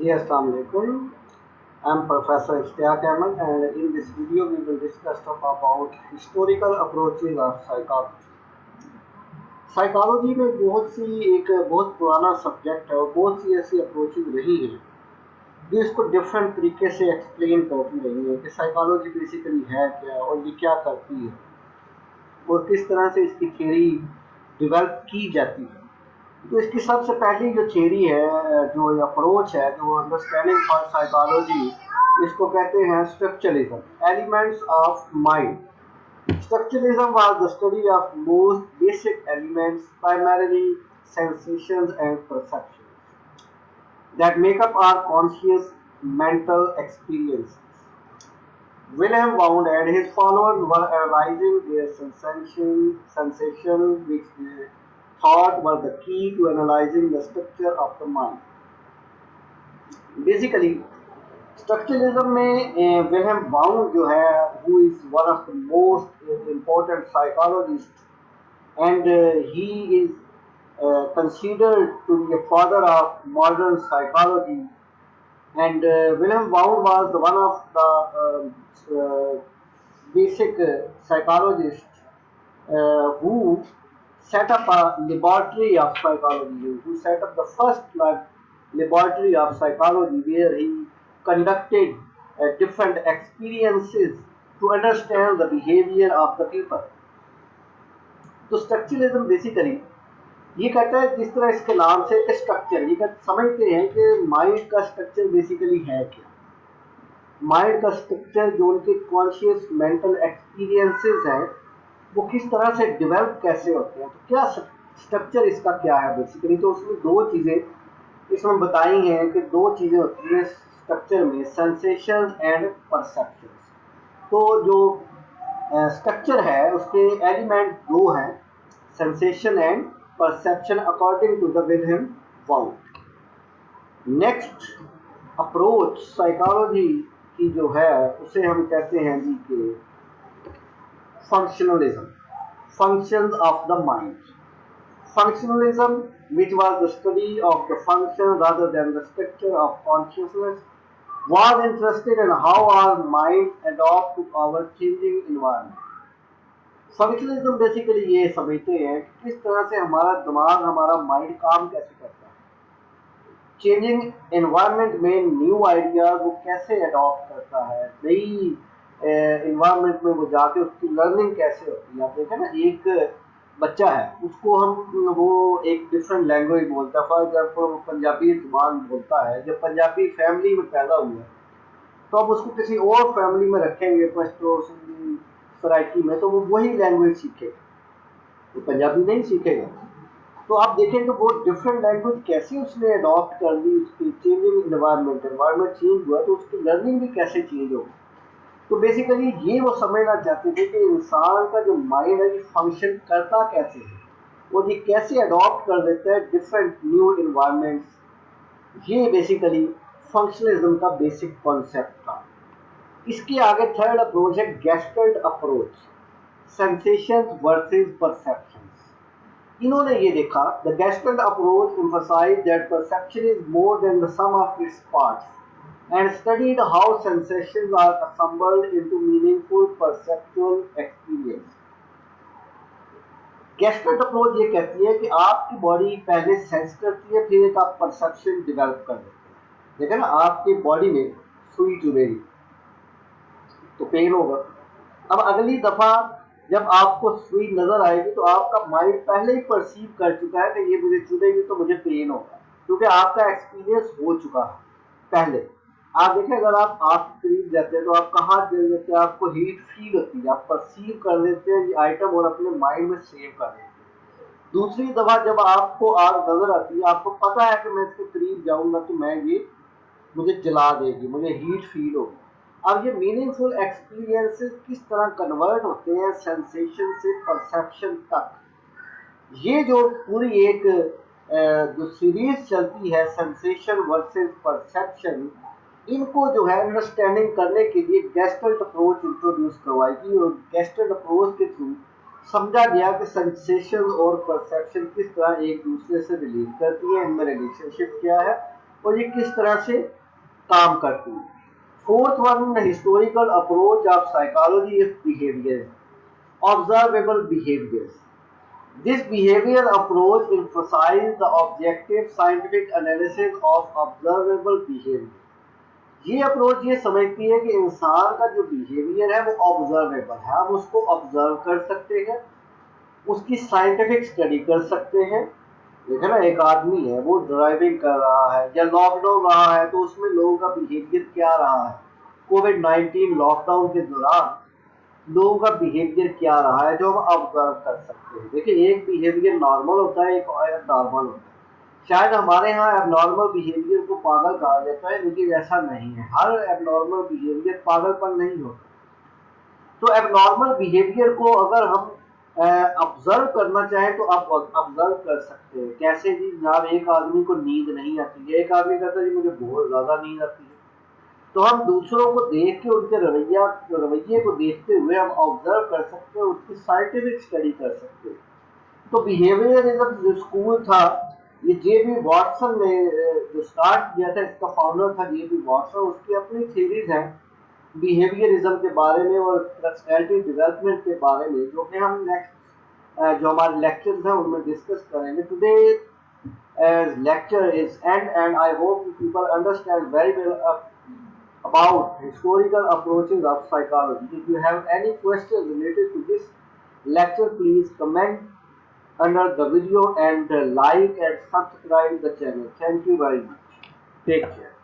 Yes, Assalamu alaikum. I'm Professor Ishtiaq Ahmed, and in this video we will discuss about historical approaches of psychology. Psychology में बहुत पुराना subject है और बहुत सी ऐसी अप्रोचेज रही हैं जो इसको डिफरेंट तरीके से एक्सप्लेन करती रही है कि साइकोलॉजी बेसिकली है क्या और ये क्या करती है और किस तरह से इसकी थ्योरी डेवलप की जाती है। तो इसकी सबसे पहली जो थ्योरी है, जो अप्रोच है, जो अंडरस्टैंडिंग फॉर साइकोलॉजी, इसको कहते हैं structuralism, elements of mind. Structuralism was the study of most basic elements, primarily sensations and perceptions, that make up our conscious mental experiences. Wilhelm Wundt and his followers were analyzing their sensations, which they thought were the key to analyzing the structure of the mind. Basically, structuralism में William bound जो है, who is one of the most important psychologist and he is considered to be a father of modern psychology, and Wilhelm Wundt was one of the basic psychologists who set up a laboratory of psychology, who set up the first laboratory of psychology where he conducted different experiences to understand the behavior of the people. तो structuralism basically ये कहता है, जिस तरह इसके नाम से structure, ये समझते हैं कि माइंड का स्ट्रक्चर बेसिकली है क्या। माइंड का स्ट्रक्चर जो उनके कॉन्शियस मेंटल एक्सपीरियंसेस हैं वो किस तरह से डेवलप कैसे होते हैं, तो क्या स्ट्रक्चर इसका क्या है बेसिकली। तो उसमें दो चीज़ें इसमें बताई हैं कि दो चीज़ें होती हैं स्ट्रक्चर में, सेंसेशन एंड परसेप्शन। तो जो स्ट्रक्चर है उसके एलिमेंट दो हैं, sensation and perception, according to the William Wundt. Next approach psychology की जो है उसे हम कहते हैं जी के functionalism, functions of the mind. Functionalism, which was the study of the function rather than the structure of consciousness, was interested in how our mind adapts to our changing environment. Functionalism basically ये समझते हैं कि किस तरह से हमारा दिमाग, हमारा माइंड काम कैसे करता है, चेंजिंग एनवायरनमेंट में न्यू आइडिया वो कैसे अडॉप्ट करता है, नई इन्वायरमेंट में वो जाके उसकी लर्निंग कैसे होती है। आप देखें ना, एक बच्चा है उसको हम वो एक डिफरेंट लैंग्वेज बोलता है, फॉर एग्जाम्पल वो पंजाबी जुबान बोलता है, जब पंजाबी फैमिली में पैदा हुआ है तो अब उसको किसी और फैमिली में रखेंगे पश्तो सिंधी सराइकी में, तो वो वही लैंग्वेज सीखेगा, तो पंजाबी नहीं सीखेगा। तो आप देखें कि वो डिफरेंट लैंग्वेज कैसे उसने अडॉप्ट कर ली, उसकी चेंजिंग एनवायरनमेंट चेंज हुआ तो उसकी लर्निंग भी कैसे चेंज होगी। तो बेसिकली ये वो समझना चाहते थे कि इंसान का जो माइंड है ये फंक्शन करता कैसे है और ये कैसे अडॉप्ट कर देता है डिफरेंट न्यू इन्वायरमेंट्स। ये बेसिकली फंक्शनलिज्म का बेसिक कॉन्सेप्ट था। इसके आगे थर्ड अप्रोच है gestalt approach, sensations versus perceptions. इन्होंने ये देखा, the gestalt approach emphasize that perception is more than the sum of its parts and studied how sensations are assembled into meaningful perceptual experience. Gestalt approach ये कहती है कि आपकी body पहले sense करती है, फिर एक आप परसेप्शन डेवलप कर देते हैं। देखा ना, आपकी बॉडी में सुई चुभेगी तो पेन होगा। अब अगली दफा जब आपको सुई नजर आएगी तो आपका माइंड पहले ही परसीव कर चुका है कि ये मुझे चुभेगी तो मुझे पेन होगा, क्योंकि आपका एक्सपीरियंस हो चुका है पहले। आप देखें, अगर आप आग के करीब जाते हैं तो आप कहाँ जल जाते हैं, आपको हीट फील होती है, आप परसीव कर लेते हैं ये आइटम और अपने माइंड में सेव कर लेते हैं। दूसरी दफा जब आपको आग नजर आती है, आपको पता है कि मैं इसके करीब जाऊंगा तो मैं ये मुझे जला देगी, मुझे हीट फील होगी। अब ये मीनिंगफुल एक्सपीरियंसेस किस तरह कन्वर्ट होते हैं सेंसेशन से परसेप्शन तक, ये जो पूरी एक जो सीरीज चलती है सेंसेशन वर्सेस परसेप्शन, इनको जो है अंडरस्टैंडिंग करने के लिए गेस्टल्ट अप्रोच इंट्रोड्यूस करवाई गई और गेस्टल्ट अप्रोच के थ्रू समझा गया कि सेंसेशन और परसेप्शन किस तरह एक दूसरे से रिलेट करती है, इनमें रिलेशनशिप क्या है और ये किस तरह से काम करती है। Fourth one, historical approach of psychology is behaviour, observable behaviour. This behavior approach emphasizes the objective scientific analysis of observable behavior. ये अप्रोच ये समझती है कि इंसान का जो बिहेवियर है वो ऑब्जर्वेबल है, हम उसको ऑब्जर्व कर सकते हैं, उसकी साइंटिफिक स्टडी कर सकते हैं। देखो ना, एक आदमी है वो ड्राइविंग कर रहा है या लॉकडाउन रहा है तो उसमें लोगों का बिहेवियर क्या रहा है, कोविड-19 लॉकडाउन के दौरान लोगों का बिहेवियर क्या रहा है जो हम ऑब्जर्व कर सकते हैं। देखिए, एक बिहेवियर नॉर्मल होता है, एक एबनॉर्मल होता है। शायद हमारे यहाँ एबनॉर्मल बिहेवियर को पागल कहा जाता है, लेकिन ऐसा नहीं है। हर एबनॉर्मल बिहेवियर पागलपन नहीं होता। तो एबनॉर्मल बिहेवियर को अगर हम ऑब्जर्व करना चाहें तो आप ऑब्जर्व कर सकते हैं। कैसे जी जनाब, एक आदमी को नींद नहीं आती है, एक आदमी कहता है जी मुझे बहुत ज्यादा नींद आती है, तो हम दूसरों को देख के उनके रवैये को देखते हुए हम ऑब्जर्व कर सकते हैं, उसकी साइंटिफिक स्टडी कर सकते हैं। तो बिहेवियरिज्म जो स्कूल था, ये जे.बी. वॉटसन ने जो स्टार्ट किया था, इसका फाउंडर था जे.बी. वॉटसन। उसकी अपनी थीरीज हैं बिहेवियरिज्म के बारे में और पर्सनैलिटी डेवलपमेंट के बारे में, जो कि हम नेक्स्ट जो हमारे लेक्चर्स हैं उनमें डिस्कस करेंगे। Today as lecture is end, and I hope you people understand very well about historical approaches of psychology. If you have any questions related to this lecture, please comment under the video and like and subscribe the channel. Thank you very much. Take care.